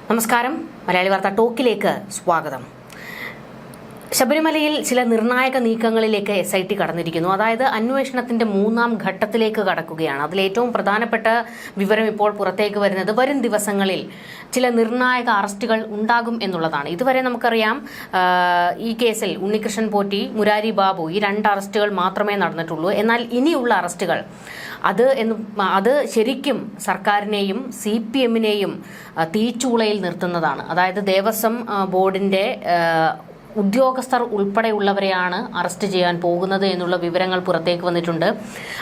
നമസ്കാരം. മലയാളി വാർത്ത ടോക്കിലേക്ക് സ്വാഗതം. ശബരിമലയിൽ ചില നിർണായക നീക്കങ്ങളിലേക്ക് SIT കടന്നിരിക്കുന്നു. അതായത് അന്വേഷണത്തിന്റെ 3ാം ഘട്ടത്തിലേക്ക് കടക്കുകയാണ്. അതിൽ ഏറ്റവും പ്രധാനപ്പെട്ട വിവരം ഇപ്പോൾ പുറത്തേക്ക് വരുന്നത് വരും ദിവസങ്ങളിൽ ചില നിർണായക അറസ്റ്റുകൾ ഉണ്ടാകും എന്നുള്ളതാണ്. ഇതുവരെ നമുക്കറിയാം ഈ കേസിൽ ഉണ്ണികൃഷ്ണൻ പോറ്റി, മുരാരി ബാബു ഈ 2 അറസ്റ്റുകൾ മാത്രമേ നടന്നിട്ടുള്ളൂ. എന്നാൽ ഇനിയുള്ള അറസ്റ്റുകൾ അത് ശരിക്കും സർക്കാരിനെയും CPM-നെയും തീച്ചൂളയിൽ നിർത്തുന്നതാണ്. അതായത് ദേവസ്വം ബോർഡിന്റെ ഉദ്യോഗസ്ഥർ ഉൾപ്പെടെയുള്ളവരെയാണ് അറസ്റ്റ് ചെയ്യാൻ പോകുന്നത് എന്നുള്ള വിവരങ്ങൾ പുറത്തേക്ക് വന്നിട്ടുണ്ട്.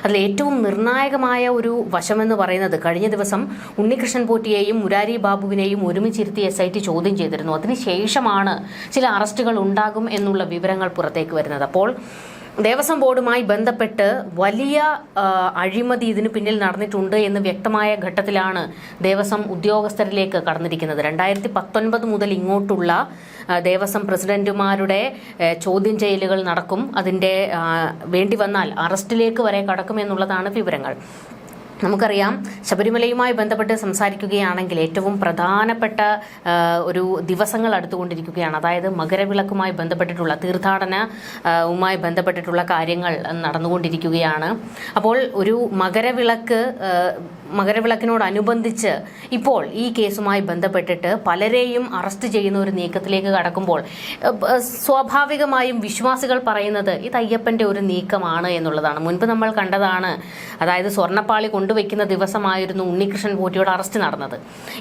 അതിൽ ഏറ്റവും നിർണായകമായ ഒരു വശമെന്ന് പറയുന്നത് കഴിഞ്ഞ ദിവസം ഉണ്ണികൃഷ്ണൻ പോറ്റിയെയും മുരാരി ബാബുവിനെയും ഒരുമിച്ചിരുത്തി SIT ചോദ്യം ചെയ്തിരുന്നു. അതിനുശേഷമാണ് ചില അറസ്റ്റുകൾ ഉണ്ടാകും എന്നുള്ള വിവരങ്ങൾ പുറത്തേക്ക് വരുന്നത്. അപ്പോൾ ദേവസ്വം ബോർഡുമായി ബന്ധപ്പെട്ട് വലിയ അഴിമതി ഇതിനു പിന്നിൽ നടന്നിട്ടുണ്ട് എന്ന് വ്യക്തമായ ഘട്ടത്തിലാണ് ദേവസ്വം ഉദ്യോഗസ്ഥരിലേക്ക് കടന്നിരിക്കുന്നത്. 2019 മുതൽ ഇങ്ങോട്ടുള്ള ദേവസ്വം പ്രസിഡന്റുമാരുടെ ചോദ്യം ചെയ്യലുകൾ നടക്കും. അതിൻ്റെ വേണ്ടി വന്നാൽ അറസ്റ്റിലേക്ക് വരെ കടക്കുമെന്നുള്ളതാണ് വിവരങ്ങൾ. നമുക്കറിയാം, ശബരിമലയുമായി ബന്ധപ്പെട്ട് സംസാരിക്കുകയാണെങ്കിൽ ഏറ്റവും പ്രധാനപ്പെട്ട ഒരു ദിവസങ്ങൾ അടുത്തുകൊണ്ടിരിക്കുകയാണ്. അതായത് മകരവിളക്കുമായി ബന്ധപ്പെട്ടിട്ടുള്ള തീർത്ഥാടനവുമായി ബന്ധപ്പെട്ടിട്ടുള്ള കാര്യങ്ങൾ നടന്നുകൊണ്ടിരിക്കുകയാണ്. അപ്പോൾ ഒരു മകരവിളക്കിനോടനുബന്ധിച്ച് ഇപ്പോൾ ഈ കേസുമായി ബന്ധപ്പെട്ടിട്ട് പലരെയും അറസ്റ്റ് ചെയ്യുന്ന ഒരു നീക്കത്തിലേക്ക് കടക്കുമ്പോൾ സ്വാഭാവികമായും വിശ്വാസികൾ പറയുന്നത് ഇത് അയ്യപ്പന്റെ ഒരു നീക്കമാണ് എന്നുള്ളതാണ്. മുൻപ് നമ്മൾ കണ്ടതാണ്. അതായത് സ്വർണ്ണപ്പാളി കൊണ്ടുവയ്ക്കുന്ന ദിവസമായിരുന്നു ഉണ്ണികൃഷ്ണൻ പോറ്റിയുടെ അറസ്റ്റ് നടന്നത്.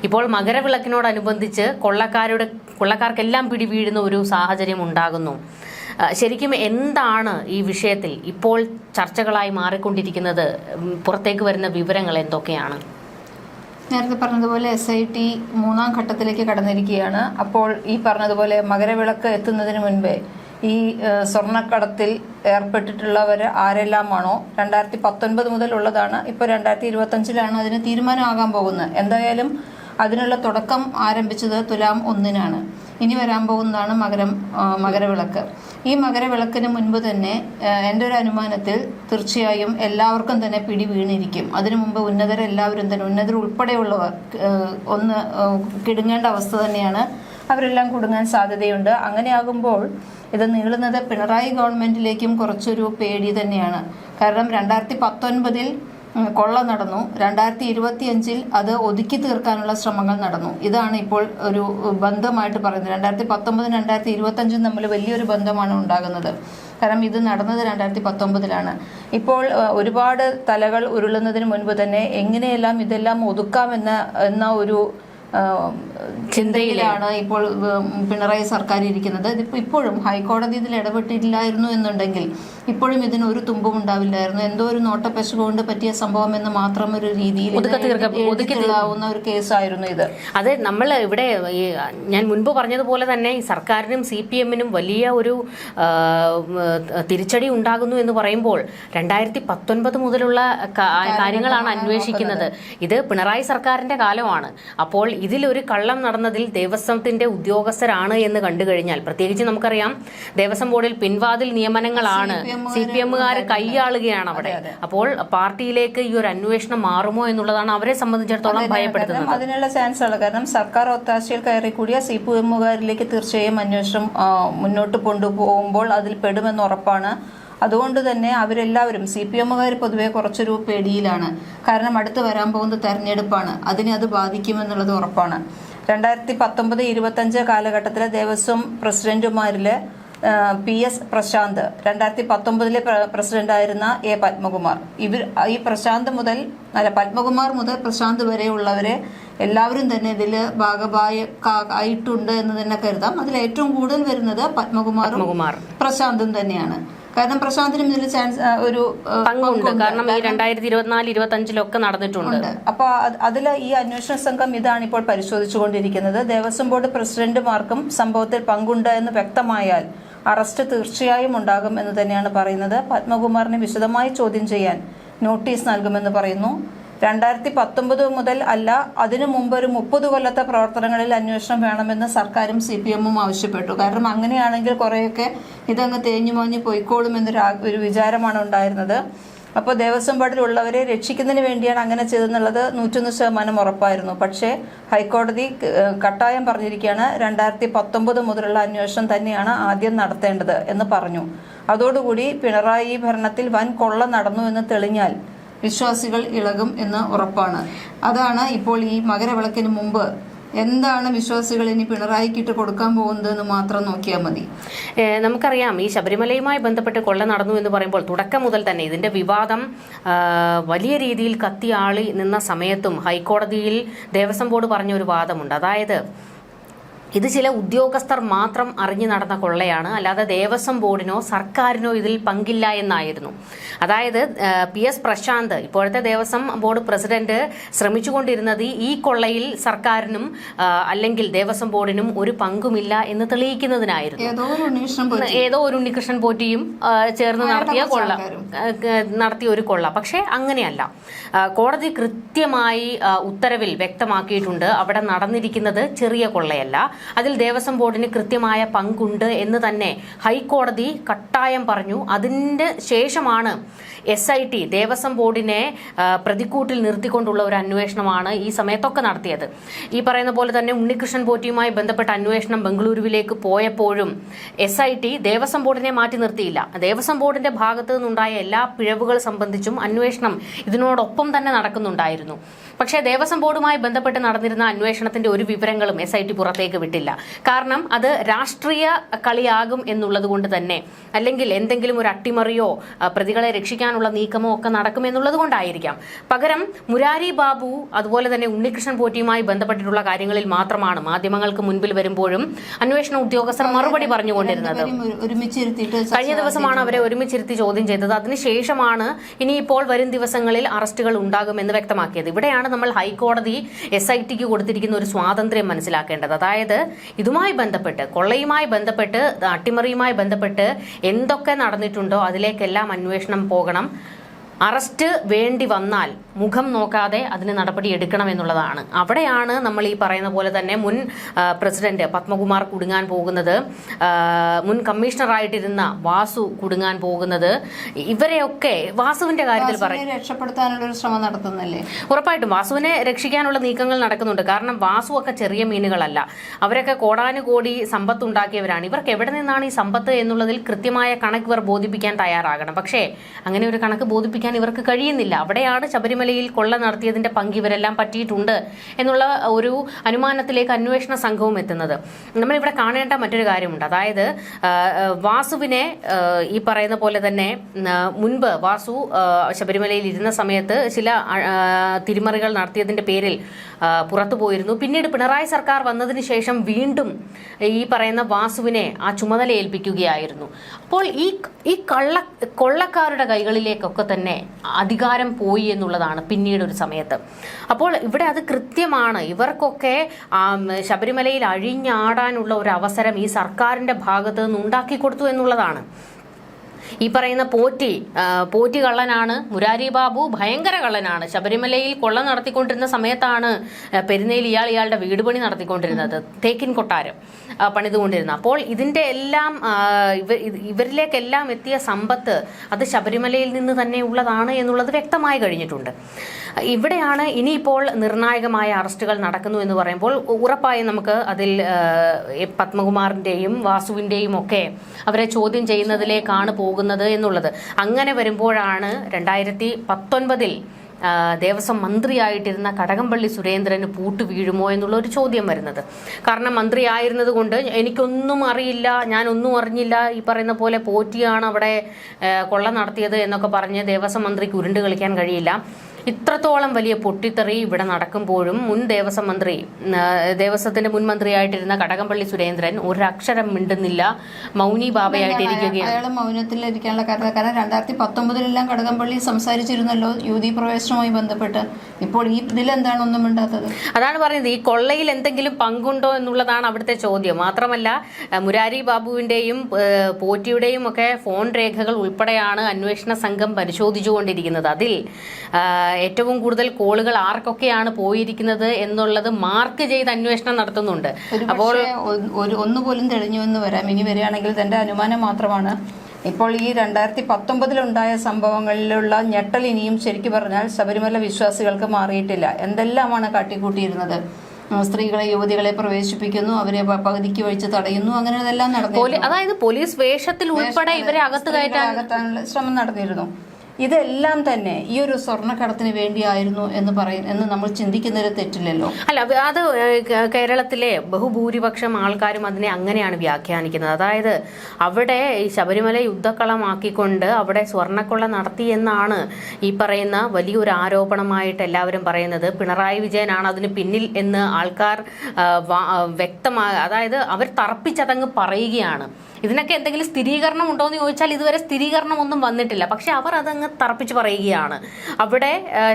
ഇപ്പോൾ മകരവിളക്കിനോടനുബന്ധിച്ച് കൊള്ളക്കാർക്കെല്ലാം പിടിവീഴുന്ന ഒരു സാഹചര്യം ഉണ്ടാകുന്നു. ശരിക്കും എന്താണ് ഈ വിഷയത്തിൽ ഇപ്പോൾ ചർച്ചകളായി മാറിക്കൊണ്ടിരിക്കുന്നത്? പുറത്തേക്ക് വരുന്ന വിവരങ്ങൾ എന്തൊക്കെയാണ്? നേരത്തെ പറഞ്ഞതുപോലെ SIT 3ാം ഘട്ടത്തിലേക്ക് കടന്നിരിക്കുകയാണ്. അപ്പോൾ ഈ പറഞ്ഞതുപോലെ മകരവിളക്ക് എത്തുന്നതിന് മുൻപേ ഈ സ്വർണ്ണക്കടത്തിൽ ഏർപ്പെട്ടിട്ടുള്ളവർ ആരെല്ലാമാണോ 2019 മുതൽ ഉള്ളതാണ്, ഇപ്പോൾ 2025 അതിന് തീരുമാനമാകാൻ പോകുന്നത്. എന്തായാലും അതിനുള്ള തുടക്കം ആരംഭിച്ചത് തുലാം 1-നാണ്. ഇനി വരാൻ പോകുന്നതാണ് മകരവിളക്ക്. ഈ മകരവിളക്കിന് മുൻപ് തന്നെ എൻ്റെ ഒരു അനുമാനത്തിൽ തീർച്ചയായും എല്ലാവർക്കും തന്നെ പിടി വീണിരിക്കും. അതിനു മുമ്പ് ഉന്നതരെല്ലാവരും തന്നെ, ഉന്നതർ ഉൾപ്പെടെയുള്ളവർ ഒന്ന് കിടുങ്ങേണ്ട അവസ്ഥ തന്നെയാണ്. അവരെല്ലാം കുടുങ്ങാൻ സാധ്യതയുണ്ട്. അങ്ങനെയാകുമ്പോൾ ഇത് നീളുന്നത് പിണറായി ഗവൺമെന്റിലേക്കും കുറച്ചൊരു പേടി തന്നെയാണ്. കാരണം 2019 കൊള്ള നടന്നു, 2025 അത് ഒതുക്കി തീർക്കാനുള്ള ശ്രമങ്ങൾ നടന്നു. ഇതാണ് ഇപ്പോൾ ഒരു ബന്ധമായിട്ട് പറയുന്നത്. 2019 2025 തമ്മിൽ വലിയൊരു ബന്ധമാണ് ഉണ്ടാകുന്നത്. കാരണം ഇത് നടന്നത് 2019 ഇപ്പോൾ ഒരുപാട് തലകൾ ഉരുളുന്നതിന് മുൻപ് തന്നെ എങ്ങനെയെല്ലാം ഇതെല്ലാം ഒതുക്കാമെന്ന ഒരു ചിന്തയിലാണ് ഇപ്പോൾ പിണറായി സർക്കാർ ഇരിക്കുന്നത്. ഇപ്പോഴും ഹൈക്കോടതി ഇതിൽ ഇടപെട്ടില്ലായിരുന്നു എന്നുണ്ടെങ്കിൽ ഇപ്പോഴും ഇതിന് ഒരു തുമ്പും ഉണ്ടാവില്ലായിരുന്നു. എന്തോ ഒരു നോട്ടപ്പശ കൊണ്ട് പറ്റിയ സംഭവം എന്ന് മാത്രം ഒരു രീതിയിൽ ഒതുക്കിത്തീർക്കാവുന്ന ഒരു കേസായിരുന്നു ഇത്. അത് നമ്മൾ ഇവിടെ ഞാൻ മുൻപ് പറഞ്ഞതുപോലെ തന്നെ സർക്കാരിനും CPM-നും വലിയ ഒരു തിരിച്ചടി ഉണ്ടാകുന്നു എന്ന് പറയുമ്പോൾ 2019 മുതലുള്ള കാര്യങ്ങളാണ് അന്വേഷിക്കുന്നത്. ഇത് പിണറായി സർക്കാരിന്റെ കാലമാണ്. അപ്പോൾ ഇതിലൊരു കള്ളം നടന്നതിൽ ദേവസ്വത്തിന്റെ ഉദ്യോഗസ്ഥരാണ് എന്ന് കണ്ടു കഴിഞ്ഞാൽ, പ്രത്യേകിച്ച് നമുക്കറിയാം ദേവസ്വം ബോർഡിൽ പിൻവാതിൽ നിയമനങ്ങളാണ് CPM-കാർ കൈയാളുകയാണ് അവിടെ. അപ്പോൾ പാർട്ടിയിലേക്ക് ഈ ഒരു അന്വേഷണം മാറുമോ എന്നുള്ളതാണ് അവരെ സംബന്ധിച്ചിടത്തോളം ഭയപ്പെടുത്തുന്നത്. അതിനുള്ള ചാൻസ് ഉള്ള കാരണം സർക്കാർ ഒത്താശയിൽ കയറി കൂടിയ CPM-കാരിലേക്ക് തീർച്ചയായും അന്വേഷണം മുന്നോട്ട് കൊണ്ടുപോകുമ്പോൾ അതിൽ പെടുമെന്ന് ഉറപ്പാണ്. അതുകൊണ്ട് തന്നെ അവരെല്ലാവരും CPM-കാർ പൊതുവെ കുറച്ചൊരു പേടിയിലാണ്. കാരണം അടുത്ത് വരാൻ പോകുന്ന തെരഞ്ഞെടുപ്പാണ്, അതിനെ അത് ബാധിക്കുമെന്നുള്ളത് ഉറപ്പാണ്. 2019-25 കാലഘട്ടത്തിലെ ദേവസ്വം പ്രസിഡന്റുമാരിൽ PS പ്രശാന്ത്, 2019 പ്രസിഡന്റായിരുന്ന A പത്മകുമാർ, ഈ പത്മകുമാർ മുതൽ പ്രശാന്ത് വരെയുള്ളവരെ എല്ലാവരും തന്നെ ഇതിൽ ഭാഗമായിട്ടുണ്ട് എന്ന് തന്നെ കരുതാം. അതിൽ ഏറ്റവും കൂടുതൽ വരുന്നത് പത്മകുമാറും പ്രശാന്തും തന്നെയാണ്. കാരണം പ്രശാന്തിനും ഇതിൽ ചാൻസ് ഒരു പങ്കുണ്ട്. കാരണം ഈ 2024-25 നടന്നിട്ടുണ്ട്. അപ്പൊ അതിൽ ഈ അന്വേഷണ സംഘം ഇതാണ് ഇപ്പോൾ പരിശോധിച്ചുകൊണ്ടിരിക്കുന്നത്. ദേവസ്വം ബോർഡ് പ്രസിഡന്റുമാർക്കും സംഭവത്തിൽ പങ്കുണ്ട് എന്ന് വ്യക്തമായാൽ അറസ്റ്റ് തീർച്ചയായും ഉണ്ടാകും എന്ന് തന്നെയാണ് പറയുന്നത്. പത്മകുമാറിനെ വിശദമായി ചോദ്യം ചെയ്യാൻ നോട്ടീസ് നൽകുമെന്ന് പറയുന്നു. 2019 മുതൽ അല്ല, അതിനു മുമ്പ് ഒരു 30 കൊല്ലത്തെ പ്രവർത്തനങ്ങളിൽ അന്വേഷണം വേണമെന്ന് സർക്കാരും CPM-ഉം ആവശ്യപ്പെട്ടു. കാരണം അങ്ങനെയാണെങ്കിൽ കുറേയൊക്കെ ഇതങ്ങ് തേഞ്ഞു മാഞ്ഞു പോയിക്കോളും എന്നൊരു വിചാരമാണ് ഉണ്ടായിരുന്നത്. അപ്പോൾ ദേവസ്വം ബോർഡിലുള്ളവരെ രക്ഷിക്കുന്നതിന് വേണ്ടിയാണ് അങ്ങനെ ചെയ്തെന്നുള്ളത് 101% ഉറപ്പായിരുന്നു. പക്ഷേ ഹൈക്കോടതി കട്ടായം പറഞ്ഞിരിക്കുകയാണ് 2019 മുതലുള്ള അന്വേഷണം തന്നെയാണ് ആദ്യം നടത്തേണ്ടത് എന്ന് പറഞ്ഞു. അതോടുകൂടി പിണറായി ഭരണത്തിൽ വൻ കൊള്ള നടന്നു എന്ന് തെളിഞ്ഞാൽ വിശ്വാസികൾ ഇളകും എന്ന് ഉറപ്പാണ്. അതാണ് ഇപ്പോൾ ഈ മകരവിളക്കിന് മുമ്പ് എന്താണ് വിശ്വാസികൾ ഇനി പിണറായിക്കിട്ട് കൊടുക്കാൻ പോകുന്നതെന്ന് മാത്രം നോക്കിയാൽ മതി. നമുക്കറിയാം, ഈ ശബരിമലയുമായി ബന്ധപ്പെട്ട് കൊള്ള നടന്നു എന്ന് പറയുമ്പോൾ തുടക്കം മുതൽ തന്നെ ഇതിന്റെ വിവാദം വലിയ രീതിയിൽ കത്തിയാളി നിന്ന സമയത്തും ഹൈക്കോടതിയിൽ ദേവസ്വം ബോർഡ് പറഞ്ഞ ഒരു വാദമുണ്ട്. അതായത് ഇത് ചില ഉദ്യോഗസ്ഥർ മാത്രം അറിഞ്ഞു നടന്ന കൊള്ളയാണ്, അല്ലാതെ ദേവസ്വം ബോർഡിനോ സർക്കാരിനോ ഇതിൽ പങ്കില്ല എന്നായിരുന്നു. അതായത് PS പ്രശാന്ത്, ഇപ്പോഴത്തെ ദേവസ്വം ബോർഡ് പ്രസിഡന്റ്, ശ്രമിച്ചുകൊണ്ടിരുന്നത് ഈ കൊള്ളയിൽ സർക്കാരിനും അല്ലെങ്കിൽ ദേവസ്വം ബോർഡിനും ഒരു പങ്കുമില്ല എന്ന് തെളിയിക്കുന്നതിനായിരുന്നു. ഏതോ ഒരു ഉണ്ണികൃഷ്ണൻ പോറ്റിയും ചേർന്ന് നടത്തിയ ഒരു കൊള്ള. പക്ഷേ അങ്ങനെയല്ല. കോടതി കൃത്യമായി ഉത്തരവിൽ വ്യക്തമാക്കിയിട്ടുണ്ട്, അവിടെ നടന്നിരിക്കുന്നത് ചെറിയ കൊള്ളയല്ല, അതിൽ ദേവസ്വം ബോർഡിന് കൃത്യമായ പങ്കുണ്ട് എന്ന് തന്നെ ഹൈക്കോടതി കട്ടായം പറഞ്ഞു. അതിന്റെ ശേഷമാണ് SIT ദേവസ്വം ബോർഡിനെ പ്രതിക്കൂട്ടിൽ നിർത്തിക്കൊണ്ടുള്ള ഒരു അന്വേഷണമാണ് ഈ സമയത്തൊക്കെ നടത്തിയത്. ഈ പറയുന്ന പോലെ തന്നെ ഉണ്ണികൃഷ്ണൻ പോറ്റിയുമായി ബന്ധപ്പെട്ട അന്വേഷണം ബംഗളൂരുവിലേക്ക് പോയപ്പോഴും SIT ദേവസ്വം ബോർഡിനെ മാറ്റി നിർത്തിയില്ല. ദേവസ്വം ബോർഡിന്റെ ഭാഗത്തു നിന്നുണ്ടായ എല്ലാ പിഴവുകൾ സംബന്ധിച്ചും അന്വേഷണം ഇതിനോടൊപ്പം തന്നെ നടക്കുന്നുണ്ടായിരുന്നു. പക്ഷേ ദേവസ്വം ബോർഡുമായി ബന്ധപ്പെട്ട് നടന്നിരുന്ന അന്വേഷണത്തിന്റെ ഒരു വിവരങ്ങളും SIT പുറത്തേക്ക് വിട്ടില്ല. കാരണം അത് രാഷ്ട്രീയ കളിയാകും എന്നുള്ളത് കൊണ്ട് തന്നെ, അല്ലെങ്കിൽ എന്തെങ്കിലും ഒരു അട്ടിമറിയോ പ്രതികളെ രക്ഷിക്കാനുള്ള നീക്കമോ ഒക്കെ നടക്കുമെന്നുള്ളത് കൊണ്ടായിരിക്കാം. പകരം മുരാരി ബാബു അതുപോലെ തന്നെ ഉണ്ണികൃഷ്ണൻ പോറ്റിയുമായി ബന്ധപ്പെട്ടിട്ടുള്ള കാര്യങ്ങളിൽ മാത്രമാണ് മാധ്യമങ്ങൾക്ക് മുൻപിൽ വരുമ്പോഴും അന്വേഷണ ഉദ്യോഗസ്ഥർ മറുപടി പറഞ്ഞുകൊണ്ടിരുന്നത്. കഴിഞ്ഞ ദിവസമാണ് അവരെ ഒരുമിച്ചിരുത്തി ചോദ്യം ചെയ്തത്. അതിനുശേഷമാണ് ഇനിയിപ്പോൾ വരും ദിവസങ്ങളിൽ അറസ്റ്റുകൾ ഉണ്ടാകുമെന്ന് വ്യക്തമാക്കിയത്. ഇവിടെയാണ് നമ്മൾ ഹൈക്കോടതി SITക്ക് കൊടുത്തിരിക്കുന്ന ഒരു സ്വാതന്ത്ര്യം മനസ്സിലാക്കേണ്ടത്. അതായത് ഇതുമായി ബന്ധപ്പെട്ട്, കൊള്ളയുമായി ബന്ധപ്പെട്ട്, അട്ടിമറിയുമായി ബന്ധപ്പെട്ട് എന്തൊക്കെ നടന്നിട്ടുണ്ടോ അതിലേക്കെല്ലാം അന്വേഷണം പോകണം. അറസ്റ്റ് വേണ്ടി വന്നാൽ മുഖം നോക്കാതെ അതിന് നടപടി എടുക്കണം എന്നുള്ളതാണ്. അവിടെയാണ് നമ്മൾ ഈ പറയുന്ന പോലെ തന്നെ മുൻ പ്രസിഡന്റ് പത്മകുമാർ കുടുങ്ങാൻ പോകുന്നത്, മുൻ കമ്മീഷണറായിട്ടിരുന്ന വാസു കുടുങ്ങാൻ പോകുന്നത്. ഇവരെയൊക്കെ വാസുവിന്റെ കാര്യത്തിൽ രക്ഷപ്പെടുത്താനുള്ള ഒരു ശ്രമം നടത്തുന്നല്ലേ? ഉറപ്പായിട്ടും വാസുവിനെ രക്ഷിക്കാനുള്ള നീക്കങ്ങൾ നടക്കുന്നുണ്ട്. കാരണം വാസു ഒക്കെ ചെറിയ മീനുകളല്ല, അവരൊക്കെ കോടാനുകോടി സമ്പത്ത് ഉണ്ടാക്കിയവരാണ്. ഇവർക്ക് എവിടെ നിന്നാണ് ഈ സമ്പത്ത് എന്നുള്ളതിൽ കൃത്യമായ കണക്ക് ഇവർ ബോധിപ്പിക്കാൻ തയ്യാറാകണം. പക്ഷേ അങ്ങനെ ഒരു കണക്ക് ബോധിപ്പിക്കാൻ ഇവർക്ക് കഴിയുന്നില്ല. അവിടെയാണ് ശബരിമലയിൽ കൊള്ള നടത്തിയതിന്റെ പങ്ക് ഇവരെല്ലാം പറ്റിയിട്ടുണ്ട് എന്നുള്ള ഒരു അനുമാനത്തിലേക്ക് അന്വേഷണ സംഘവും എത്തുന്നത്. നമ്മളിവിടെ കാണേണ്ട മറ്റൊരു കാര്യമുണ്ട്. അതായത് വാസുവിനെ ഈ പറയുന്ന പോലെ തന്നെ മുൻപ് വാസു ശബരിമലയിൽ ഇരുന്ന സമയത്ത് ചില തിരിമറികൾ നടത്തിയതിന്റെ പേരിൽ പുറത്തു പോയിരുന്നു. പിന്നീട് പിണറായി സർക്കാർ വന്നതിന് ശേഷം വീണ്ടും ഈ പറയുന്ന വാസുവിനെ ആ ചുമതല ഏൽപ്പിക്കുകയായിരുന്നു. അപ്പോൾ ഈ കൊള്ളക്കാരുടെ കൈകളിലേക്കൊക്കെ തന്നെ അധികാരം പോയി എന്നുള്ളതാണ് പിന്നീട് ഒരു സമയത്ത്. അപ്പോൾ ഇവിടെ അത് കൃത്യമാണ്. ഇവർക്കൊക്കെ ശബരിമലയിൽ അഴിഞ്ഞാടാനുള്ള ഒരു അവസരം ഈ സർക്കാരിന്റെ ഭാഗത്ത് നിന്ന് ഉണ്ടാക്കി കൊടുത്തു എന്നുള്ളതാണ്. ഈ പറയുന്ന പോറ്റി കള്ളനാണ്, മുരാരി ബാബു ഭയങ്കര കള്ളനാണ്. ശബരിമലയിൽ കൊള്ള നടത്തിക്കൊണ്ടിരുന്ന സമയത്താണ് പെരുന്നയിൽ ഇയാളുടെ വീട് പണി നടത്തിക്കൊണ്ടിരുന്നത്, തേക്കിൻ കൊട്ടാരം പണിതുകൊണ്ടിരുന്നത്. അപ്പോൾ ഇതിന്റെ എല്ലാം ഇവരിലേക്കെല്ലാം എത്തിയ സമ്പത്ത് അത് ശബരിമലയിൽ നിന്ന് തന്നെ ഉള്ളതാണ് എന്നുള്ളത് വ്യക്തമായി കഴിഞ്ഞിട്ടുണ്ട്. ഇവിടെയാണ് ഇനിയിപ്പോൾ നിർണായകമായ അറസ്റ്റുകൾ നടക്കുന്നു എന്ന് പറയുമ്പോൾ ഉറപ്പായും നമുക്ക് അതിൽ പത്മകുമാറിന്റെയും വാസുവിന്റെയും ഒക്കെ അവരെ ചോദ്യം ചെയ്യുന്നതിലേക്കാണ് പോകുന്നത് എന്നുള്ളത്. അങ്ങനെ വരുമ്പോഴാണ് 2019 ദേവസ്വം മന്ത്രിയായിട്ടിരുന്ന കടകംപള്ളി സുരേന്ദ്രന് പൂട്ട് വീഴുമോ എന്നുള്ള ഒരു ചോദ്യം വരുന്നത്. കാരണം മന്ത്രിയായിരുന്നത് കൊണ്ട് എനിക്കൊന്നും അറിയില്ല, ഞാനൊന്നും അറിഞ്ഞില്ല, ഈ പറയുന്ന പോലെ പോറ്റിയാണ് അവിടെ കൊള്ള നടത്തിയത് എന്നൊക്കെ പറഞ്ഞ് ദേവസ്വം മന്ത്രിക്ക് ഉരുണ്ട് കളിക്കാൻ കഴിയില്ല. ഇത്രത്തോളം വലിയ പൊട്ടിത്തെറി ഇവിടെ നടക്കുമ്പോഴും മുൻ ദേവസ്വം മന്ത്രി, ദേവസ്വത്തിന്റെ മുൻ മന്ത്രിയായിട്ടിരുന്ന കടകംപള്ളി സുരേന്ദ്രൻ ഒരക്ഷരം മിണ്ടുന്നില്ല, മൗനി ബാബയായിട്ടിരിക്കുകയാണ്. അയാൾ മൗനത്തിലിരിക്കാനുള്ള കാരണം 2019 കടകംപള്ളി സംസാരിച്ചിരുന്നല്ലോ യുവതി പ്രവേശനവുമായി ബന്ധപ്പെട്ട്. ഇപ്പോൾ ഈ ഇതിലെന്താണ് ഒന്നും മിണ്ടാത്തത്? അതാണ് പറയുന്നത്, ഈ കൊള്ളയിൽ എന്തെങ്കിലും പങ്കുണ്ടോ എന്നുള്ളതാണ് അവിടുത്തെ ചോദ്യം. മാത്രമല്ല മുരാരി ബാബുവിന്റെയും പോറ്റിയുടെയും ഒക്കെ ഫോൺ രേഖകൾ ഉൾപ്പെടെയാണ് അന്വേഷണ സംഘം പരിശോധിച്ചുകൊണ്ടിരിക്കുന്നത്. അതിൽ ഏറ്റവും കൂടുതൽ കോളുകൾ ആർക്കൊക്കെയാണ് പോയിരിക്കുന്നത് എന്നുള്ളത് മാർക്ക് ചെയ്ത് അന്വേഷണം നടത്തുന്നുണ്ട്. അപ്പോൾ ഒന്നുപോലും തെളിഞ്ഞു എന്ന് വരാം. ഇനി വരികയാണെങ്കിൽ തന്റെ അനുമാനം മാത്രമാണ്. ഇപ്പോൾ ഈ 2019 സംഭവങ്ങളിലുള്ള ഞെട്ടൽ ഇനിയും ശരിക്കും പറഞ്ഞാൽ ശബരിമല വിശ്വാസികൾക്ക് മാറിയിട്ടില്ല. എന്തെല്ലാമാണ് കാട്ടിക്കൂട്ടിയിരുന്നത്. സ്ത്രീകളെ യുവതികളെ പ്രവേശിപ്പിക്കുന്നു, അവരെ പകുതിക്ക് വഴിച്ച് തടയുന്നു, അങ്ങനെ ഇതെല്ലാം നടന്നു. അതായത് പോലീസ് വേഷത്തിൽ ഉൾപ്പെടെ ഇവരെ അകത്താനുള്ള ശ്രമം നടന്നിരുന്നു. ഇതെല്ലാം തന്നെ ഈ ഒരു സ്വർണ്ണക്കടത്തിന് വേണ്ടിയായിരുന്നു എന്ന് നമ്മൾ ചിന്തിക്കുന്നതിൽ തെറ്റില്ലല്ലോ. അല്ല, അത് കേരളത്തിലെ ബഹുഭൂരിപക്ഷം ആൾക്കാരും അതിനെ അങ്ങനെയാണ് വ്യാഖ്യാനിക്കുന്നത്. അതായത് അവിടെ ഈ ശബരിമല യുദ്ധക്കളമാക്കിക്കൊണ്ട് അവിടെ സ്വർണ്ണക്കൊള്ള നടത്തി എന്നാണ് ഈ പറയുന്ന വലിയൊരു ആരോപണമായിട്ട് എല്ലാവരും പറയുന്നത്. പിണറായി വിജയനാണ് അതിന് പിന്നിൽ എന്ന് ആൾക്കാർ വ്യക്തമായി, അതായത് അവർ തറപ്പിച്ചതങ്ങ് പറയുകയാണ്. ഇതിനൊക്കെ എന്തെങ്കിലും സ്ഥിരീകരണം ഉണ്ടോ എന്ന് ചോദിച്ചാൽ ഇതുവരെ സ്ഥിരീകരണം ഒന്നും വന്നിട്ടില്ല. പക്ഷെ അവർ അതങ്ങ് തറപ്പിച്ച് പറയുകയാണ്. അവിടെ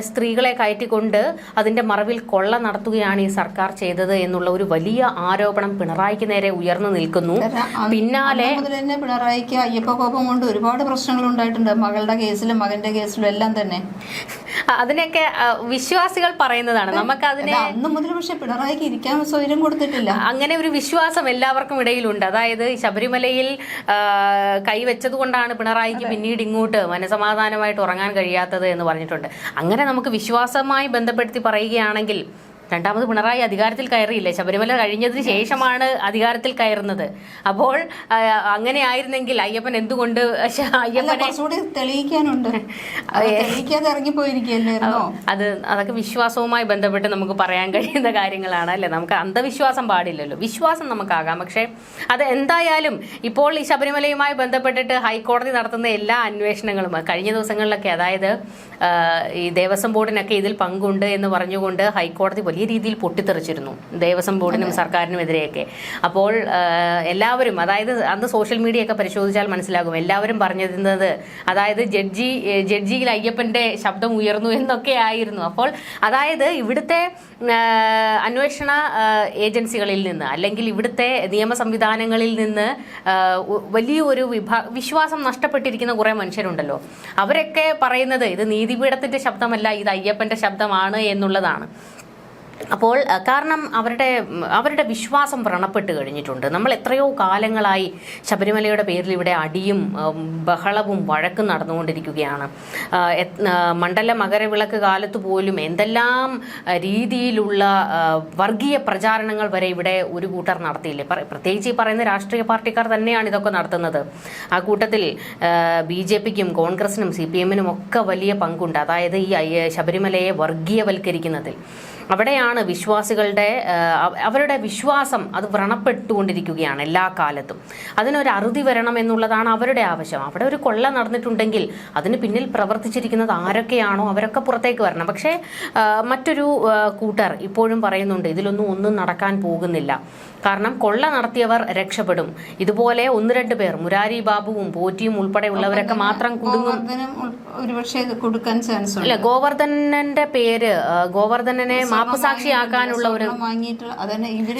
സ്ത്രീകളെ കയറ്റിക്കൊണ്ട് അതിന്റെ മറവിൽ കൊള്ള നടത്തുകയാണ് ഈ സർക്കാർ ചെയ്തത് എന്നുള്ള ഒരു വലിയ ആരോപണം പിണറായിക്ക് നേരെ ഉയർന്നു നിൽക്കുന്നു. പിന്നാലെ പിണറായിക്ക് അയ്യപ്പ കോപം കൊണ്ട് ഒരുപാട് പ്രശ്നങ്ങൾ ഉണ്ടായിട്ടുണ്ട്. മകളുടെ കേസിലും മകന്റെ കേസിലും എല്ലാം തന്നെ അതിനൊക്കെ വിശ്വാസികൾ പറയുന്നതാണ്. നമുക്ക് അതിനെ അന്ന് മുതൽ പക്ഷെ പിണറായിക്ക് ഇരിക്കാൻ സൗകര്യം കൊടുത്തിട്ടില്ല. അങ്ങനെ ഒരു വിശ്വാസം എല്ലാവർക്കും ഇടയിലുണ്ട്. അതായത് ശബരിമലയിൽ കൈവച്ചത് കൊണ്ടാണ് പിണറായിക്ക് പിന്നീട് ഇങ്ങോട്ട് മനസമാധാനമായിട്ട് ഉറങ്ങാൻ കഴിയാത്തത് എന്ന് പറഞ്ഞിട്ടുണ്ട്. അങ്ങനെ നമുക്ക് വിശ്വാസമായി ബന്ധപ്പെടുത്തി പറയുകയാണെങ്കിൽ രണ്ടാമത് പിണറായി അധികാരത്തിൽ കയറിയില്ലേ, ശബരിമല കഴിഞ്ഞതിന് ശേഷമാണ് അധികാരത്തിൽ കയറുന്നത്. അപ്പോൾ അങ്ങനെ ആയിരുന്നെങ്കിൽ അയ്യപ്പൻ എന്തുകൊണ്ട് അയ്യപ്പനെ തെളിയിക്കാനുണ്ട്, ഇറങ്ങിപ്പോയിരിക്കല്ലോ. അതൊക്കെ വിശ്വാസവുമായി ബന്ധപ്പെട്ട് നമുക്ക് പറയാൻ കഴിയുന്ന കാര്യങ്ങളാണ് അല്ലേ. നമുക്ക് അന്ധവിശ്വാസം പാടില്ലല്ലോ, വിശ്വാസം നമുക്കാകാം. പക്ഷെ അത് എന്തായാലും ഇപ്പോൾ ഈ ശബരിമലയുമായി ബന്ധപ്പെട്ടിട്ട് ഹൈക്കോടതി നടത്തുന്ന എല്ലാ അന്വേഷണങ്ങളും കഴിഞ്ഞ ദിവസങ്ങളിലൊക്കെ, അതായത് ഈ ദേവസ്വം ബോർഡിനൊക്കെ ഇതിൽ പങ്കുണ്ട് എന്ന് പറഞ്ഞുകൊണ്ട് ഹൈക്കോടതി വലിയ രീതിയിൽ പൊട്ടിത്തെറിച്ചിരുന്നു ദേവസ്വം ബോർഡിനും സർക്കാരിനുമെതിരെയൊക്കെ. അപ്പോൾ എല്ലാവരും, അതായത് അന്ന് സോഷ്യൽ മീഡിയ ഒക്കെ പരിശോധിച്ചാൽ മനസ്സിലാകും, എല്ലാവരും പറഞ്ഞിരുന്നത് അതായത് ജഡ്ജിയിൽ അയ്യപ്പന്റെ ശബ്ദം ഉയർന്നു എന്നൊക്കെ ആയിരുന്നു. അപ്പോൾ അതായത് ഇവിടുത്തെ അന്വേഷണ ഏജൻസികളിൽ നിന്ന് അല്ലെങ്കിൽ ഇവിടുത്തെ നിയമ സംവിധാനങ്ങളിൽ നിന്ന് വലിയൊരു വിശ്വാസം നഷ്ടപ്പെട്ടിരിക്കുന്ന കുറെ മനുഷ്യരുണ്ടല്ലോ. അവരൊക്കെ പറയുന്നത് ഇത് നീതിപീഠത്തിന്റെ ശബ്ദമല്ല, ഇത് അയ്യപ്പന്റെ ശബ്ദമാണ് എന്നുള്ളതാണ്. അപ്പോൾ കാരണം അവരുടെ വിശ്വാസം വ്രണപ്പെട്ട് കഴിഞ്ഞിട്ടുണ്ട്. നമ്മൾ എത്രയോ കാലങ്ങളായി ശബരിമലയുടെ പേരിൽ ഇവിടെ അടിയും ബഹളവും വഴക്കും നടന്നുകൊണ്ടിരിക്കുകയാണ്. മണ്ഡല മകരവിളക്ക് കാലത്ത് പോലും എന്തെല്ലാം രീതിയിലുള്ള വർഗീയ പ്രചാരണങ്ങൾ വരെ ഇവിടെ ഒരു കൂട്ടർ നടത്തിയില്ലേ. പ്രത്യേകിച്ച് ഈ പറയുന്ന രാഷ്ട്രീയ പാർട്ടിക്കാർ തന്നെയാണ് ഇതൊക്കെ നടത്തുന്നത്. ആ കൂട്ടത്തിൽ BJPക്കും കോൺഗ്രസിനും CPM-നും ഒക്കെ വലിയ പങ്കുണ്ട്. അതായത് ഈ ശബരിമലയെ വർഗീയവൽക്കരിക്കുന്നതിൽ അവിടെയാണ് വിശ്വാസികളുടെ അവരുടെ വിശ്വാസം അത് വ്രണപ്പെട്ടുകൊണ്ടിരിക്കുകയാണ് എല്ലാ കാലത്തും. അതിനൊരു അറുതി വരണം എന്നുള്ളതാണ് അവരുടെ ആവശ്യം. അവിടെ ഒരു കൊള്ള നടന്നിട്ടുണ്ടെങ്കിൽ അതിന് പിന്നിൽ പ്രവർത്തിച്ചിരിക്കുന്നത് ആരൊക്കെയാണോ അവരൊക്കെ പുറത്തേക്ക് വരണം. പക്ഷേ മറ്റൊരു കൂട്ടർ ഇപ്പോഴും പറയുന്നുണ്ട് ഒന്നും നടക്കാൻ പോകുന്നില്ല. കാരണം കൊള്ള നടത്തിയവർ രക്ഷപ്പെടും. ഇതുപോലെ 1-2 പേർ, മുരാരി ബാബുവും പോറ്റിയും ഉൾപ്പെടെയുള്ളവരൊക്കെ മാത്രം കുടുങ്ങും. അല്ല, ഗോവർദ്ധനന്റെ പേര്, ഗോവർദ്ധനനെ മാപ്പുസാക്ഷിയാക്കാനുള്ള ഒരു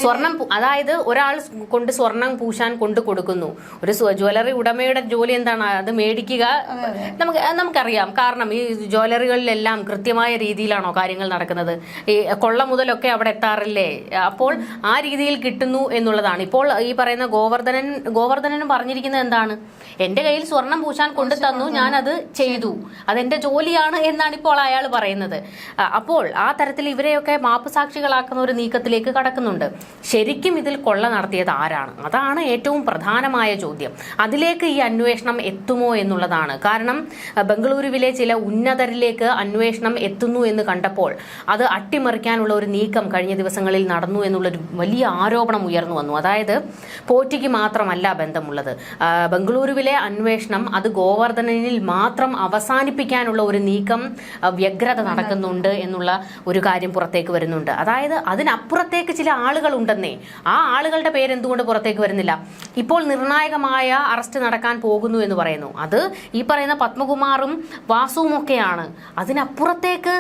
സ്വർണം, അതായത് ഒരാൾ കൊണ്ട് സ്വർണം പൂശാൻ കൊണ്ടു കൊടുക്കുന്നു. ഒരു ജ്വല്ലറി ഉടമയുടെ ജോലി എന്താണ്? അത് മേടിക്കുക. നമുക്കറിയാം. കാരണം ഈ ജ്വല്ലറികളിലെല്ലാം കൃത്യമായ രീതിയിലാണോ കാര്യങ്ങൾ നടക്കുന്നത്? ഈ കൊള്ള മുതലൊക്കെ അവിടെ എത്താറില്ലേ? അപ്പോൾ ആ രീതിയിൽ കിട്ടുന്നു എന്നുള്ളതാണ്. ഇപ്പോൾ ഈ പറയുന്ന ഗോവർദ്ധനനും പറഞ്ഞിരിക്കുന്നത് എന്താണ്? എന്റെ കയ്യിൽ സ്വർണം പൂശാൻ കൊണ്ടു തന്നു, ഞാനത് ചെയ്തു, അതെന്റെ ജോലിയാണ് എന്നാണ് ഇപ്പോൾ അയാൾ പറയുന്നത്. അപ്പോൾ ആ തരത്തിൽ ഇവരെയൊക്കെ മാപ്പുസാക്ഷികളാക്കുന്ന ഒരു നീക്കത്തിലേക്ക് കടക്കുന്നുണ്ട്. ശരിക്കും ഇതിൽ കൊള്ള നടത്തിയത് ആരാണ്? അതാണ് ഏറ്റവും പ്രധാനമായ ചോദ്യം. അതിലേക്ക് ഈ അന്വേഷണം എത്തുമോ എന്നുള്ളതാണ്. കാരണം ബംഗളൂരുവിലെ ചില ഉന്നതരിലേക്ക് അന്വേഷണം എത്തുന്നു എന്ന് കണ്ടപ്പോൾ അത് അട്ടിമറിക്കാനുള്ള ഒരു നീക്കം കഴിഞ്ഞ ദിവസങ്ങളിൽ നടന്നു എന്നുള്ളൊരു വലിയ ആരോപണം ഉയർന്നു വന്നു. അതായത് പോറ്റിക്ക് മാത്രമല്ല ബന്ധമുള്ളത്. ബംഗളൂരുവിലെ അന്വേഷണം അത് ഗോവർദ്ധനിൽ മാത്രം അവസാനിപ്പിക്കാനുള്ള ഒരു നീക്കം വ്യഗ്രത നടക്കുന്നുണ്ട് എന്നുള്ള ഒരു കാര്യം പുറത്തേക്ക് വരുന്നുണ്ട്. അതായത് അതിനപ്പുറത്തേക്ക് ചില ആളുകൾ ഉണ്ടെന്നേ. ആ ആളുകളുടെ പേര് എന്തുകൊണ്ട് പുറത്തേക്ക് വരുന്നില്ല? ഇപ്പോൾ നിർണായകമായ അറസ്റ്റ് നടക്കാൻ പോകുന്നു എന്ന് പറയുന്നു. അത് ഈ പറയുന്ന പത്മകുമാറും വാസുവും ഒക്കെയാണ്. അതിനപ്പുറത്തേക്ക്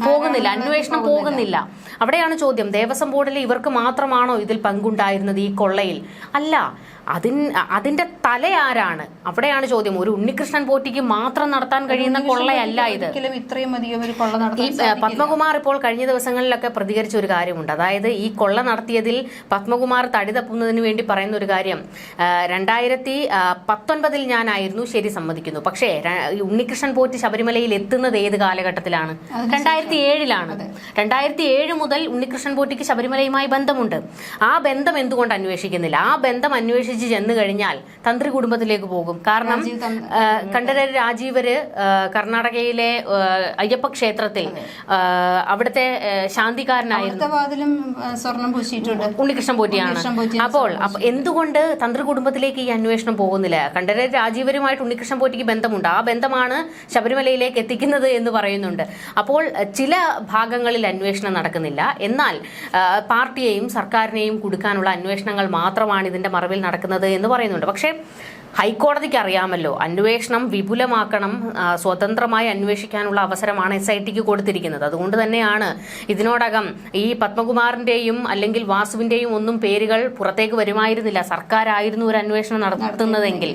പോകുന്നില്ല, അന്വേഷണം പോകുന്നില്ല. അവിടെയാണ് ചോദ്യം. ദേവസ്വം ബോർഡിൽ ഇവർക്ക് മാത്രമാണോ ഇതിൽ പങ്കുണ്ടായിരുന്നത് ഈ കൊള്ളയിൽ? അല്ല, അതിന്റെ തല ആരാണ്? അവിടെയാണ് ചോദ്യം. ഒരു ഉണ്ണികൃഷ്ണൻ പോറ്റിക്ക് മാത്രം നടത്താൻ കഴിയുന്ന കൊള്ളയല്ല ഇത്. ഈ പത്മകുമാർ ഇപ്പോൾ കഴിഞ്ഞ ദിവസങ്ങളിലൊക്കെ പ്രതികരിച്ച ഒരു കാര്യമുണ്ട്. അതായത് ഈ കൊള്ള നടത്തിയതിൽ പത്മകുമാർ തടി തപ്പുന്നതിന് വേണ്ടി പറയുന്ന ഒരു കാര്യം, 2019 ഞാനായിരുന്നു, ശരി, സമ്മതിക്കുന്നു. പക്ഷേ ഉണ്ണികൃഷ്ണൻ പോറ്റി ശബരിമലയിൽ എത്തുന്നത് ഏത് കാലഘട്ടത്തിലാണ്? 2007 2007 മുതൽ ഉണ്ണികൃഷ്ണൻ പോറ്റിക്ക് ശബരിമലയുമായി ബന്ധമുണ്ട്. ആ ബന്ധം എന്തുകൊണ്ട് അന്വേഷിക്കുന്നില്ല? ആ ബന്ധം അന്വേഷിച്ച് ചെന്ന് കഴിഞ്ഞാൽ തന്ത്രി കുടുംബത്തിലേക്ക് പോകും. കാരണം കണ്ഠരര് രാജീവര് കർണാടകയിലെ അയ്യപ്പ ക്ഷേത്രത്തിൽ അവിടുത്തെ ശാന്തിക്കാരനായിരുന്നു ഉണ്ണികൃഷ്ണൻ പോറ്റിയാണ്. അപ്പോൾ എന്തുകൊണ്ട് തന്ത്രി കുടുംബത്തിലേക്ക് ഈ അന്വേഷണം പോകുന്നില്ല? കണ്ഠരര് രാജീവരുമായിട്ട് ഉണ്ണികൃഷ്ണൻ പോറ്റിക്ക് ബന്ധമുണ്ട്. ആ ബന്ധമാണ് ശബരിമലയിലേക്ക് എത്തിക്കുന്നത് എന്ന് പറയുന്നുണ്ട്. അപ്പോൾ ചില ഭാഗങ്ങളിൽ അന്വേഷണം നടക്കുന്നില്ല. എന്നാൽ പാർട്ടിയെയും സർക്കാരിനെയും കൊടുക്കാനുള്ള അന്വേഷണങ്ങൾ മാത്രമാണ് ഇതിന്റെ മറവിൽ നടക്കുന്നത് എന്ന് പറയുന്നുണ്ട്. പക്ഷേ ഹൈക്കോടതിക്ക് അറിയാമല്ലോ, അന്വേഷണം വിപുലമാക്കണം, സ്വതന്ത്രമായി അന്വേഷിക്കാനുള്ള അവസരമാണ് SITക്ക് കൊടുത്തിരിക്കുന്നത്. അതുകൊണ്ട് തന്നെയാണ് ഇതിനോടകം ഈ പത്മകുമാറിന്റെയും അല്ലെങ്കിൽ വാസുവിന്റെയും ഒന്നും പേരുകൾ പുറത്തേക്ക് വരുമായിരുന്നില്ല, സർക്കാരായിരുന്നു ഒരു അന്വേഷണം നടത്തുന്നതെങ്കിൽ.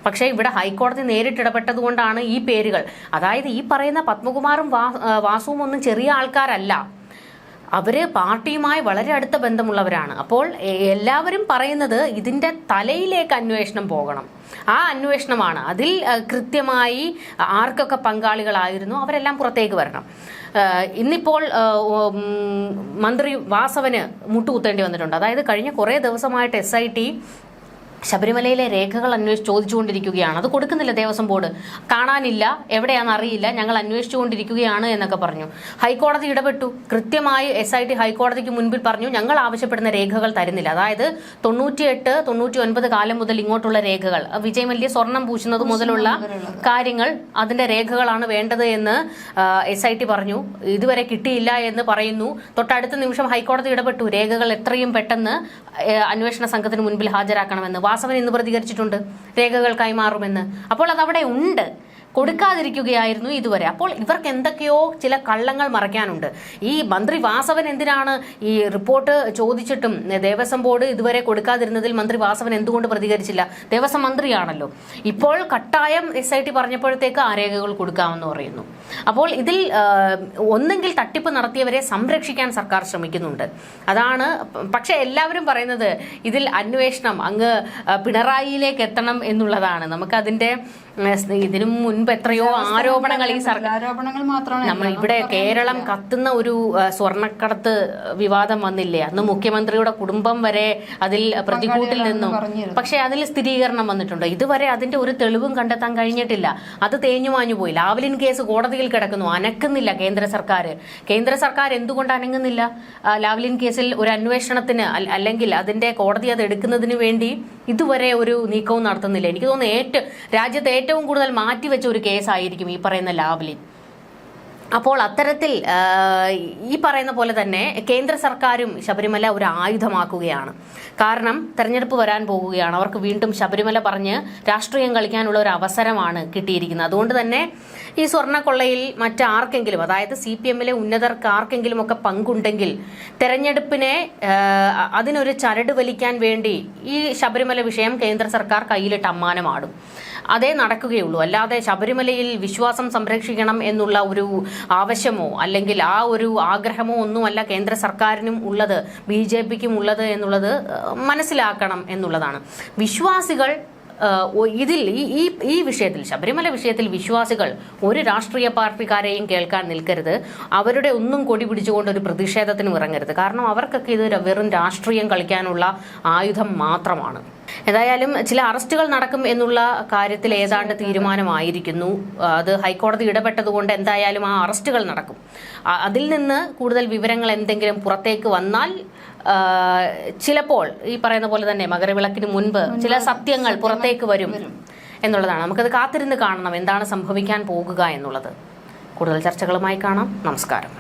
പക്ഷേ ഇവിടെ ഹൈക്കോടതി നേരിട്ടിടപെട്ടതുകൊണ്ടാണ് ഈ പേരുകൾ, അതായത് ഈ പറയുന്ന പത്മകുമാറും വാസുവും ഒന്നും ചെറിയ ആൾക്കാരല്ല, അവര് പാർട്ടിയുമായി വളരെ അടുത്ത ബന്ധമുള്ളവരാണ്. അപ്പോൾ എല്ലാവരും പറയുന്നത് ഇതിന്റെ തലയിലേക്ക് അന്വേഷണം പോകണം. ആ അന്വേഷണമാണ്. അതിൽ കൃത്യമായി ആർക്കൊക്കെ പങ്കാളികളായിരുന്നു അവരെല്ലാം പുറത്തേക്ക് വരണം. ഇന്നിപ്പോൾ മന്ത്രി വാസവന് മുട്ടുകുത്തേണ്ടി വന്നിട്ടുണ്ട്. അതായത് കഴിഞ്ഞ കുറേ ദിവസമായിട്ട് SIT ശബരിമലയിലെ രേഖകൾ ചോദിച്ചുകൊണ്ടിരിക്കുകയാണ്. അത് കൊടുക്കുന്നില്ല ദേവസ്വം ബോർഡ്. കാണാനില്ല, എവിടെയാണെന്ന് അറിയില്ല, ഞങ്ങൾ അന്വേഷിച്ചുകൊണ്ടിരിക്കുകയാണ് എന്നൊക്കെ പറഞ്ഞു. ഹൈക്കോടതി ഇടപെട്ടു. കൃത്യമായി SIT ഹൈക്കോടതിക്ക് മുൻപിൽ പറഞ്ഞു, ഞങ്ങൾ ആവശ്യപ്പെടുന്ന രേഖകൾ തരുന്നില്ല. അതായത് 98, 99 കാലം മുതൽ ഇങ്ങോട്ടുള്ള രേഖകൾ, വിജയ് മല്യ സ്വർണം പൂശുന്നത് മുതലുള്ള കാര്യങ്ങൾ, അതിന്റെ രേഖകളാണ് വേണ്ടത് എന്ന് SIT പറഞ്ഞു. ഇതുവരെ കിട്ടിയില്ല എന്ന് പറയുന്നു. തൊട്ടടുത്ത നിമിഷം ഹൈക്കോടതി ഇടപെട്ടു. രേഖകൾ എത്രയും പെട്ടെന്ന് അന്വേഷണ സംഘത്തിന് മുൻപിൽ ഹാജരാക്കണമെന്ന് വാസവൻ ഇന്ന് പ്രതികരിച്ചിട്ടുണ്ട്. രേഖകൾ കൈമാറുമെന്ന്. അപ്പോൾ അതവിടെ ഉണ്ട്, കൊടുക്കാതിരിക്കുകയായിരുന്നു ഇതുവരെ. അപ്പോൾ ഇവർക്ക് എന്തൊക്കെയോ ചില കള്ളങ്ങൾ മറയ്ക്കാനുണ്ട്. ഈ മന്ത്രി വാസവൻ എന്തിനാണ് ഈ റിപ്പോർട്ട് ചോദിച്ചിട്ടും ദേവസ്വം ബോർഡ് ഇതുവരെ കൊടുക്കാതിരുന്നതിൽ മന്ത്രി വാസവൻ എന്തുകൊണ്ട് പ്രതികരിച്ചില്ല? ദേവസ്വം മന്ത്രിയാണല്ലോ. ഇപ്പോൾ കട്ടായം SIT പറഞ്ഞപ്പോഴത്തേക്ക് ആ രേഖകൾ കൊടുക്കാമെന്ന് പറയുന്നു. അപ്പോൾ ഇതിൽ ഒന്നെങ്കിൽ തട്ടിപ്പ് നടത്തിയവരെ സംരക്ഷിക്കാൻ സർക്കാർ ശ്രമിക്കുന്നുണ്ട്, അതാണ്. പക്ഷെ എല്ലാവരും പറയുന്നത് ഇതിൽ അന്വേഷണം അങ്ങ് പിണറായിയിലേക്ക് എത്തണം എന്നുള്ളതാണ്. നമുക്കതിന്റെ ഇതിനു മുൻപ് എത്രയോ ആരോപണങ്ങൾ ഈ സർക്കാർ മാത്രമാണ്. നമ്മൾ ഇവിടെ കേരളം കത്തുന്ന ഒരു സ്വർണ്ണക്കടത്ത് വിവാദം വന്നില്ലേ? അന്ന് മുഖ്യമന്ത്രിയുടെ കുടുംബം വരെ അതിൽ പ്രതികൂട്ടിൽ നിന്നും. പക്ഷെ അതിൽ സ്ഥിരീകരണം വന്നിട്ടുണ്ട്. ഇതുവരെ അതിന്റെ ഒരു തെളിവും കണ്ടെത്താൻ കഴിഞ്ഞിട്ടില്ല. അത് തേഞ്ഞു മാഞ്ഞു പോയി. ലാവ്ലിൻ കേസ് കോടതിയിൽ കിടക്കുന്നു, അനക്കുന്നില്ല കേന്ദ്ര സർക്കാർ. കേന്ദ്ര സർക്കാർ എന്തുകൊണ്ട് അനങ്ങുന്നില്ല? ലാവ്ലിൻ കേസിൽ ഒരു അന്വേഷണത്തിന് അല്ലെങ്കിൽ അതിന്റെ കോടതി അത് എടുക്കുന്നതിന് വേണ്ടി ഇതുവരെ ഒരു നീക്കവും നടത്തുന്നില്ല. എനിക്ക് തോന്നുന്നു രാജ്യത്ത് ഏറ്റവും കൂടുതൽ മാറ്റിവെച്ച ഒരു കേസായിരിക്കും ഈ പറയുന്ന ലാവ്ലിൻ. അപ്പോൾ അത്തരത്തിൽ ഈ പറയുന്ന പോലെ തന്നെ കേന്ദ്ര സർക്കാരും ശബരിമല ഒരു ആയുധമാക്കുകയാണ്. കാരണം തെരഞ്ഞെടുപ്പ് വരാൻ പോവുകയാണ്. അവർക്ക് വീണ്ടും ശബരിമല പറഞ്ഞ് രാഷ്ട്രീയം കളിക്കാനുള്ള ഒരു അവസരമാണ് കിട്ടിയിരിക്കുന്നത്. അതുകൊണ്ട് തന്നെ ഈ സ്വർണ്ണക്കൊള്ളയിൽ മറ്റാർക്കെങ്കിലും, അതായത് CPM-ലെ ഉന്നതർക്ക് ആർക്കെങ്കിലും ഒക്കെ പങ്കുണ്ടെങ്കിൽ തെരഞ്ഞെടുപ്പിനെ അതിനൊരു ചരട് വലിക്കാൻ വേണ്ടി ഈ ശബരിമല വിഷയം കേന്ദ്ര സർക്കാർ കയ്യിലിട്ട് അമ്മാനമാടും. അതേ നടക്കുകയുള്ളൂ. അല്ലാതെ ശബരിമലയിൽ വിശ്വാസം സംരക്ഷിക്കണം എന്നുള്ള ഒരു ആവശ്യമോ അല്ലെങ്കിൽ ആ ഒരു ആഗ്രഹമോ ഒന്നുമല്ല കേന്ദ്ര സർക്കാരിനും ഉള്ളത്, BJPക്കും ഉള്ളത് എന്നുള്ളത് മനസ്സിലാക്കണം എന്നുള്ളതാണ്. വിശ്വാസികൾ ഇതിൽ ഈ വിഷയത്തിൽ, ശബരിമല വിഷയത്തിൽ വിശ്വാസികൾ ഒരു രാഷ്ട്രീയ പാർട്ടിക്കാരെയും കേൾക്കാൻ നിൽക്കരുത്. അവരുടെ ഒന്നും കൊടി പിടിച്ചുകൊണ്ട് ഒരു പ്രതിഷേധത്തിനും ഇറങ്ങരുത്. കാരണം അവർക്കൊക്കെ ഇത് വെറും രാഷ്ട്രീയം കളിക്കാനുള്ള ആയുധം മാത്രമാണ്. ഏതായാലും ചില അറസ്റ്റുകൾ നടക്കും എന്നുള്ള കാര്യത്തിൽ ഏതാണ്ട് തീരുമാനമായിരിക്കുന്നു. അത് ഹൈക്കോടതി ഇടപെട്ടതുകൊണ്ട് എന്തായാലും ആ അറസ്റ്റുകൾ നടക്കും. അതിൽ നിന്ന് കൂടുതൽ വിവരങ്ങൾ എന്തെങ്കിലും പുറത്തേക്ക് വന്നാൽ ചിലപ്പോൾ ഈ പറയുന്ന പോലെ തന്നെ മകരവിളക്കിന് മുൻപ് ചില സത്യങ്ങൾ പുറത്തേക്ക് വരും എന്നുള്ളതാണ്. നമുക്കത് കാത്തിരുന്ന് കാണണം എന്താണ് സംഭവിക്കാൻ പോകുക എന്നുള്ളത്. കൂടുതൽ ചർച്ചകളുമായി കാണാം. നമസ്കാരം.